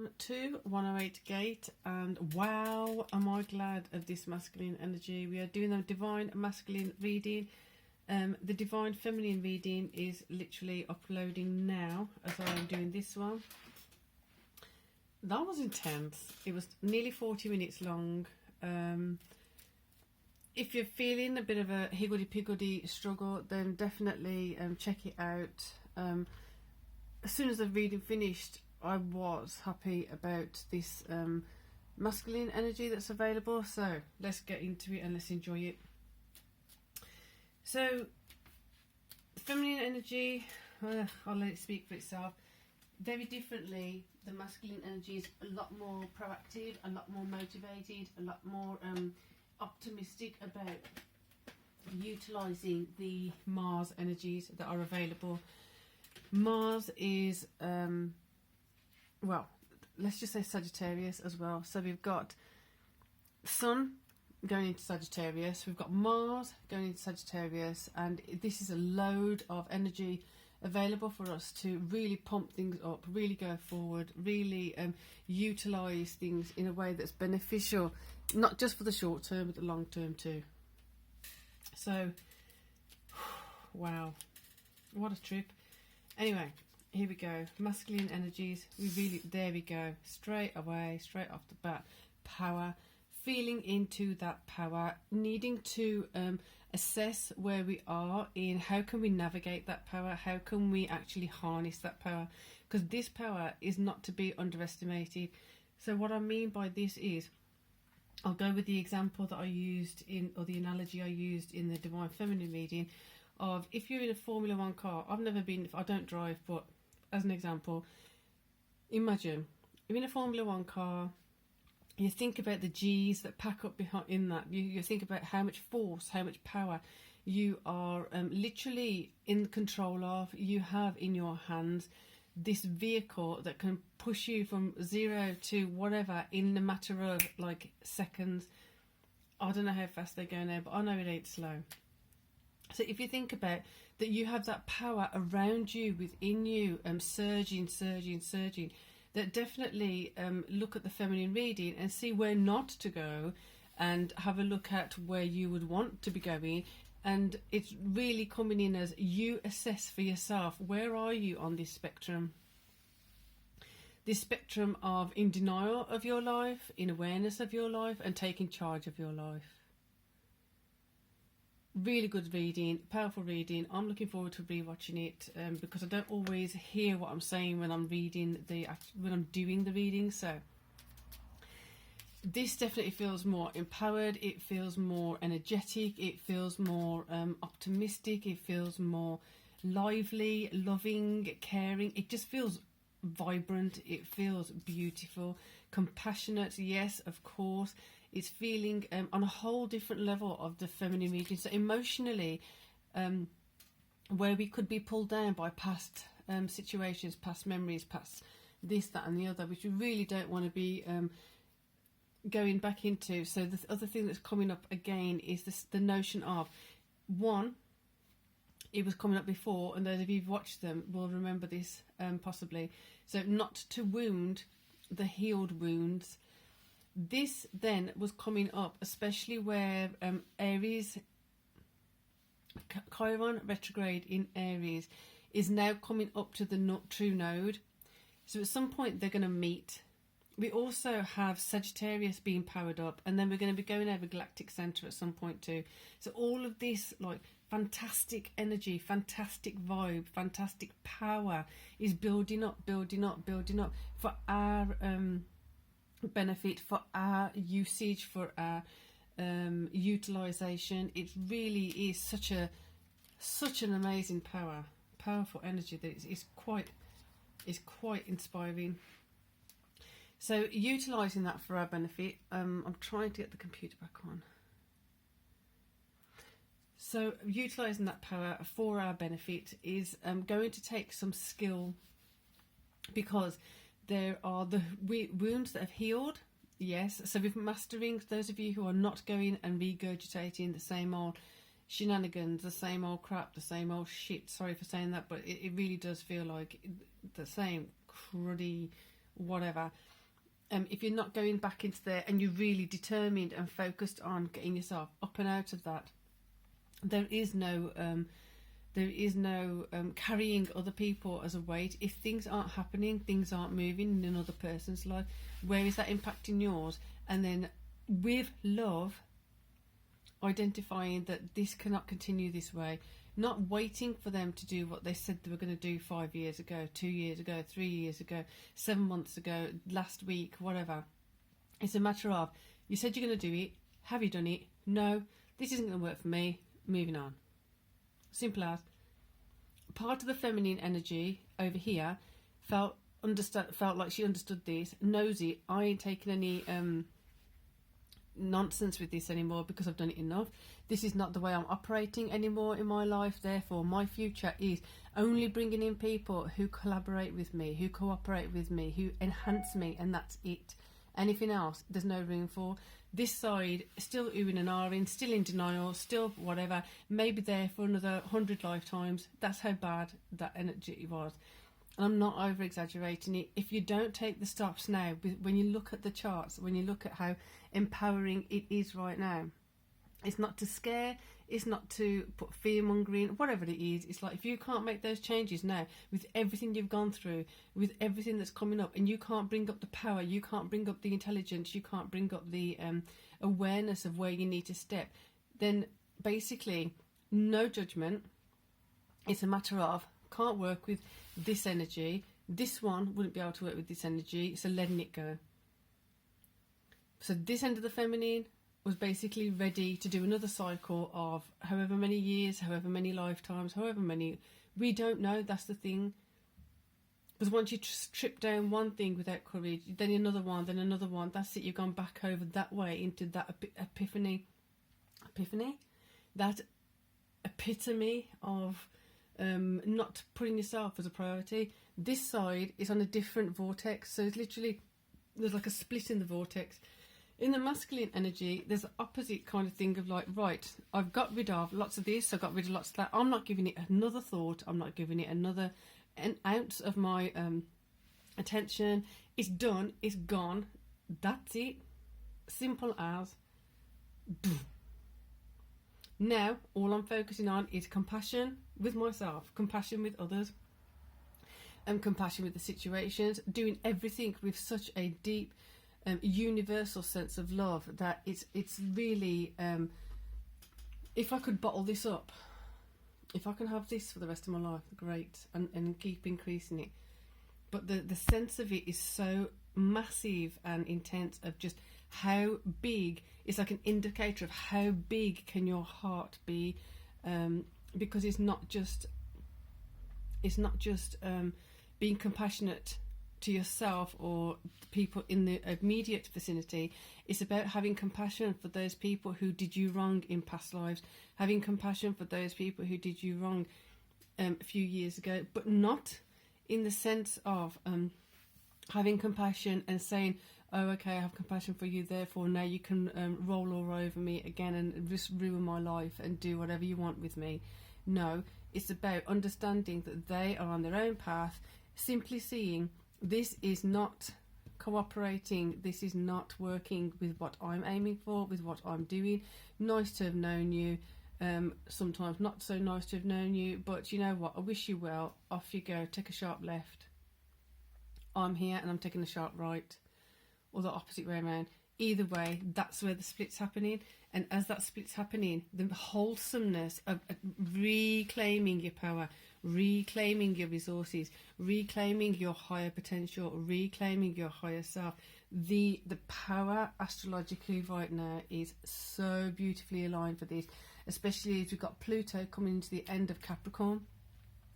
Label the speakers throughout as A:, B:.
A: welcome to 108 Gate, and wow, am I glad of this masculine energy. We are doing the divine masculine reading. The divine feminine reading is literally uploading now as I am doing this one. That was intense. It was nearly 40 minutes long. If you're feeling a bit of a higgledy-piggledy struggle, then definitely check it out. As soon as the reading finished, I was happy about this masculine energy that's available. So let's get into it and let's enjoy it. So feminine energy, I'll let it speak for itself. Very differently, the masculine energy is a lot more proactive, a lot more motivated, a lot more optimistic about utilising the Mars energies that are available. Mars is, well, let's just say Sagittarius as well. So we've got Sun going into Sagittarius, we've got Mars going into Sagittarius, and this is a load of energy available for us to really pump things up, really go forward, really utilise things in a way that's beneficial, not just for the short term but the long term too. So, wow, what a trip. Anyway, here we go. Masculine energies. There we go. Straight away, straight off the bat. Power. Feeling into that power. Needing to assess where we are in how can we navigate that power. How can we actually harness that power? Because this power is not to be underestimated. So what I mean by this is, I'll go with the example that I used or the analogy I used in the Divine Feminine reading of if you're in a Formula 1 car. I've never been, I don't drive, but as an example, imagine you're in a Formula 1 car, you think about the G's that pack up behind in that, you think about how much force, how much power you are literally in control of. You have in your hands this vehicle that can push you from 0 to whatever in a matter of like seconds. I don't know how fast they go now, but I know it ain't slow. So if you think about that, you have that power around you, within you, surging, that definitely look at the feminine reading and see where not to go, and have a look at where you would want to be going. And it's really coming in as you assess for yourself, where are you on this spectrum? This spectrum of in denial of your life, in awareness of your life, and taking charge of your life. Really good reading, powerful reading. I'm looking forward to rewatching it because I don't always hear what I'm saying when I'm reading when I'm doing the reading. So this definitely feels more empowered. It feels more energetic. It feels more optimistic. It feels more lively, loving, caring. It just feels vibrant. It feels beautiful, compassionate. Yes, of course. It's feeling on a whole different level of the feminine reading. So emotionally, where we could be pulled down by past situations, past memories, past this, that and the other, which we really don't want to be going back into. So the other thing that's coming up again is the notion of, one, it was coming up before, and those of you who've watched them will remember this possibly. So not to wound the healed wounds. This then was coming up, especially where Aries, Chiron retrograde in Aries, is now coming up to the true node. So at some point they're going to meet. We also have Sagittarius being powered up, and then we're going to be going over galactic center at some point too. So all of this like fantastic energy, fantastic vibe, fantastic power is building up for our benefit, for our usage, for our utilization. It really is such an amazing powerful energy that is quite inspiring. So utilizing that for our benefit. I'm trying to get the computer back on. So utilizing that power for our benefit is going to take some skill, because there are the wounds that have healed. Yes, so with mastering, those of you who are not going and regurgitating the same old shenanigans, the same old crap, the same old shit, sorry for saying that, but it really does feel like the same cruddy whatever. If you're not going back into there and you're really determined and focused on getting yourself up and out of that, there is no carrying other people as a weight. If things aren't happening, things aren't moving in another person's life, where is that impacting yours? And then with love, identifying that this cannot continue this way, not waiting for them to do what they said they were going to do 5 years ago, 2 years ago, 3 years ago, 7 months ago, last week, whatever. It's a matter of, you said you're going to do it, have you done it? No, this isn't going to work for me, moving on. Simple as. Part of the feminine energy over here felt like she understood this, knows it. I ain't taking any nonsense with this anymore because I've done it enough. This is not the way I'm operating anymore in my life. Therefore, my future is only bringing in people who collaborate with me, who cooperate with me, who enhance me, and that's it. Anything else, there's no room for. This side, still oohing and ahhing, still in denial, still whatever, maybe there for another 100 lifetimes. That's how bad that energy was. And I'm not over exaggerating it. If you don't take the stops now, when you look at the charts, when you look at how empowering it is right now, it's not to scare, it's not to put fear mongering, whatever it is. It's like, if you can't make those changes now, with everything you've gone through, with everything that's coming up, and you can't bring up the power, you can't bring up the intelligence, you can't bring up the awareness of where you need to step, then basically no judgment. It's a matter of, can't work with this energy, this one wouldn't be able to work with this energy, so letting it go. So this end of the feminine was basically ready to do another cycle of however many years, however many lifetimes, however many, we don't know. That's the thing. Because once you trip down one thing without courage, then another one, then another one, that's it. You've gone back over that way into that epiphany, that epitome of not putting yourself as a priority. This side is on a different vortex, so it's literally, there's like a split in the vortex. In the masculine energy, there's the opposite kind of thing of like, right, I've got rid of lots of this, I've got rid of lots of that. I'm not giving it another thought. I'm not giving it an ounce of my attention. It's done. It's gone. That's it. Simple as. Now, all I'm focusing on is compassion with myself, compassion with others, and compassion with the situations, doing everything with such a deep universal sense of love that it's really, if I could bottle this up, if I can have this for the rest of my life, great, and keep increasing it. But the sense of it is so massive and intense, of just how big, it's like an indicator of how big can your heart be, because it's not just being compassionate to yourself or people in the immediate vicinity. It's about having compassion for those people who did you wrong in past lives, having compassion for those people who did you wrong a few years ago, but not in the sense of having compassion and saying, oh, okay, I have compassion for you, therefore now you can roll all over me again and just ruin my life and do whatever you want with me. No, it's about understanding that they are on their own path, simply seeing this is not cooperating, this is not working with what I'm aiming for, with what I'm doing. Nice to have known you, sometimes not so nice to have known you, but you know what, I wish you well, off you go, take a sharp left. I'm here and I'm taking a sharp right, or the opposite way around. Either way, that's where the split's happening. And as that split's happening, the wholesomeness of reclaiming your power, reclaiming your resources, reclaiming your higher potential, reclaiming your higher self. The power astrologically right now is so beautifully aligned for this, especially as we've got Pluto coming into the end of Capricorn.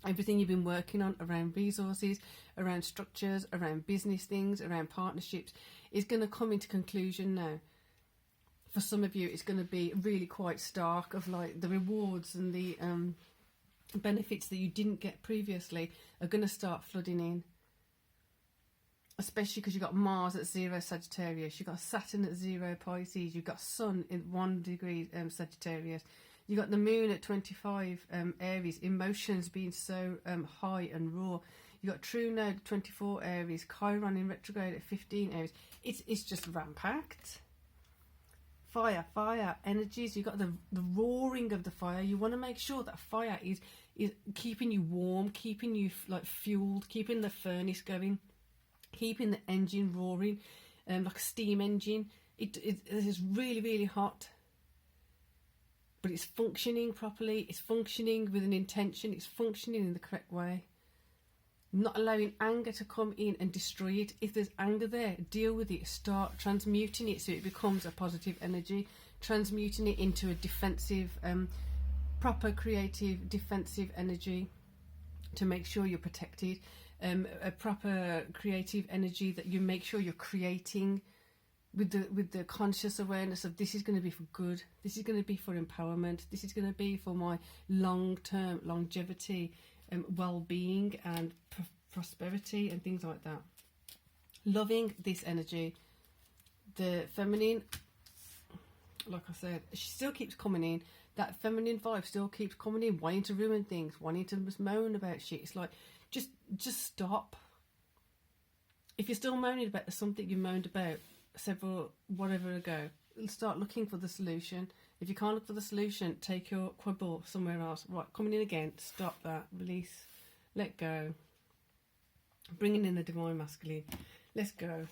A: Everything you've been working on around resources, around structures, around business things, around partnerships is going to come into conclusion now. For some of you, it's going to be really quite stark, of like the rewards and the benefits that you didn't get previously are going to start flooding in. Especially because you've got Mars at 0 Sagittarius, you've got Saturn at 0 Pisces, you've got Sun in 1 degree Sagittarius, you've got the Moon at 25 Aries, emotions being so high and raw. You've got true node at 24 Aries, Chiron in retrograde at 15 Aries. It's just ram-packed. Fire energies. You've got the roaring of the fire. You want to make sure that fire is keeping you warm, keeping you like fueled, keeping the furnace going, keeping the engine roaring, like a steam engine. It is really, really hot, but it's functioning properly. It's functioning with an intention. It's functioning in the correct way. Not allowing anger to come in and destroy it. If there's anger there, deal with it. Start transmuting it so it becomes a positive energy. Transmuting it into a defensive, proper creative defensive energy to make sure you're protected. A proper creative energy that you make sure you're creating with the conscious awareness of this is going to be for good. This is going to be for empowerment. This is going to be for my long-term longevity, well-being and prosperity and things like that. Loving this energy. The feminine, like I said, she still keeps coming in. That feminine vibe still keeps coming in, wanting to ruin things, wanting to just moan about shit. It's like, just stop. If you're still moaning about something you moaned about several whatever ago, start looking for the solution. If you can't look for the solution, take your quibble somewhere else. Right, coming in again, stop that, release, let go. Bringing in the divine masculine, let's go.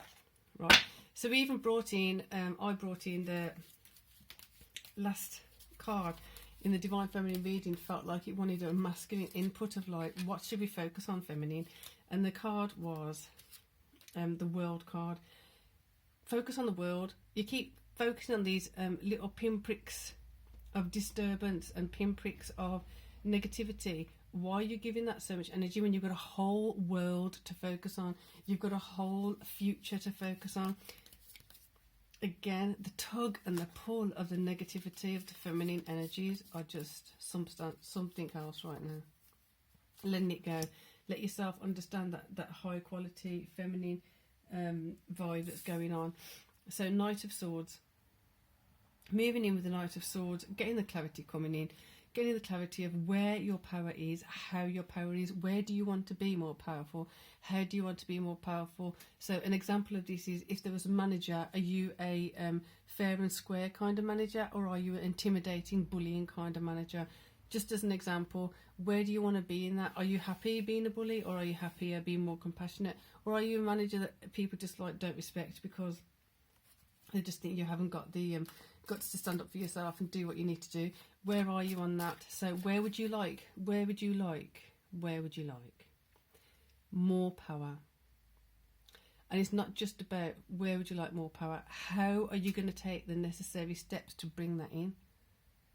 A: Right, so we even brought in, I brought in the last card in the divine feminine reading. Felt like it wanted a masculine input of like, what should we focus on feminine? And the card was the world card. Focus on the world. You keep focusing on these little pinpricks of disturbance and pinpricks of negativity. Why are you giving that so much energy when you've got a whole world to focus on? You've got a whole future to focus on. Again, the tug and the pull of the negativity of the feminine energies are just something else right now. Letting it go. Let yourself understand that high quality feminine vibe that's going on. So Knight of Swords, moving in with the Knight of Swords, getting the clarity coming in, getting the clarity of where your power is, how your power is, where do you want to be more powerful, how do you want to be more powerful. So an example of this is, if there was a manager, are you a fair and square kind of manager, or are you an intimidating, bullying kind of manager? Just as an example, where do you want to be in that? Are you happy being a bully, or are you happier being more compassionate? Or are you a manager that people just like don't respect because they just think you haven't got the guts to stand up for yourself and do what you need to do? Where are you on that? So where would you like more power? And it's not just about where would you like more power. How are you going to take the necessary steps to bring that in?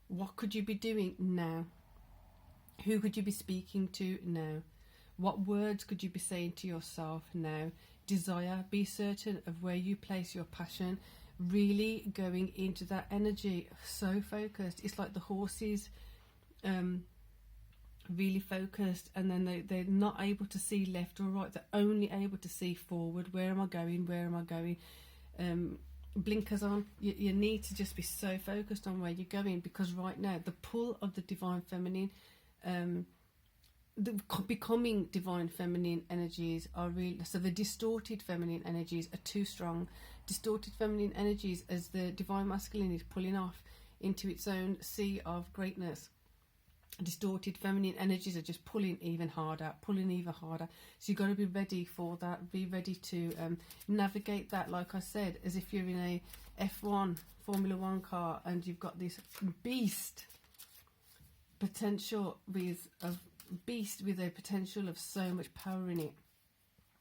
A: What could you be doing now? Who could you be speaking to now? What words could you be saying to yourself now? Desire, be certain of where you place your passion. Really going into that energy, so focused. It's like the horses, really focused, and then they're not able to see left or right. They're only able to see forward. Where am I going? Where am I going? Blinkers on. You need to just be so focused on where you're going, because right now the pull of the divine feminine, the becoming divine feminine energies are real. So the distorted feminine energies are too strong. Distorted feminine energies, as the divine masculine is pulling off into its own sea of greatness, distorted feminine energies are just pulling even harder. So you've got to be ready for that. Be ready to navigate that, like I said, as if you're in a F1 Formula 1 car and you've got this beast potential with a potential of so much power in it.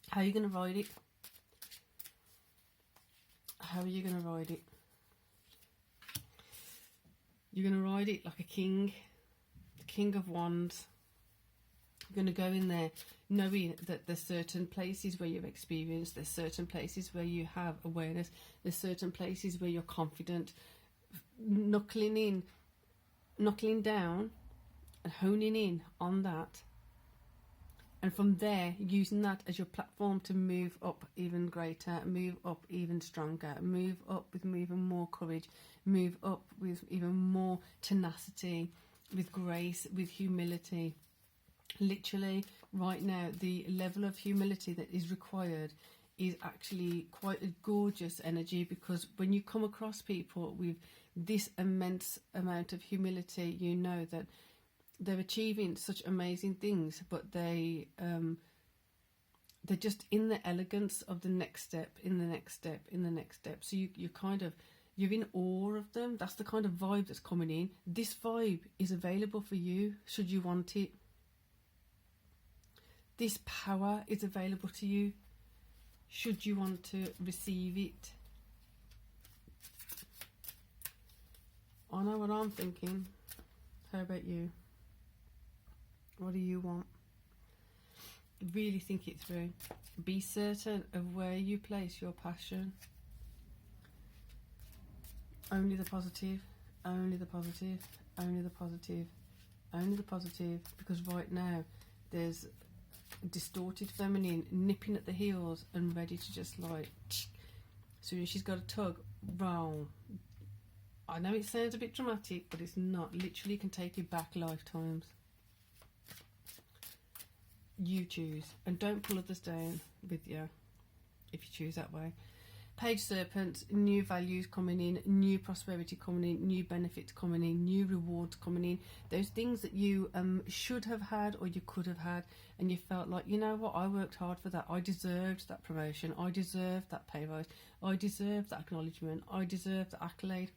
A: How are you going to ride it? How are you going to ride it? You're going to ride it like a king, the King of Wands. You're going to go in there knowing that there's certain places where you've experienced, there's certain places where you have awareness, there's certain places where you're confident, knuckling down and honing in on that, and from there using that as your platform to move up even greater, move up even stronger, move up with even more courage, move up with even more tenacity, with grace, with humility, Literally, right now, the level of humility that is required is actually quite a gorgeous energy, because when you come across people with this immense amount of humility, you know that they're achieving such amazing things, but they're just in the elegance of the next step, in the next step, in the next step. So you kind of, you're in awe of them. That's the kind of vibe that's coming in. This vibe is available for you should you want it. This power is available to you should you want to receive it. I know what I'm thinking. How about you? What do you want? Really think it through. Be certain of where you place your passion. Only the positive, only the positive, only the positive, only the positive, because right now there's distorted feminine nipping at the heels and ready to just like, soon as she's got a tug, wrong. I know it sounds a bit dramatic, but it's not. Literally can take you back lifetimes. You choose, and don't pull others down with you if you choose that way. Page Serpent, new values coming in, new prosperity coming in, new benefits coming in, new rewards coming in. Those things that you should have had or you could have had, and you felt like, you know what, I worked hard for that. I deserved that promotion. I deserved that pay rise. I deserved that acknowledgement. I deserved the accolade.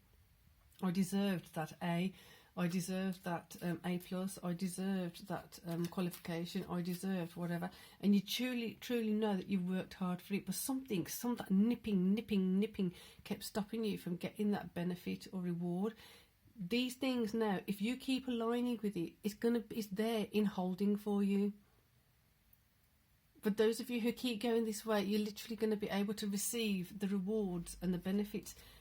A: I deserved that A. I deserved that A+, I deserved that qualification, I deserved whatever. And you truly know that you worked hard for it, but that nipping kept stopping you from getting that benefit or reward. These things now, if you keep aligning with it, it's there in holding for you. For those of you who keep going this way, you're literally going to be able to receive the rewards and the benefits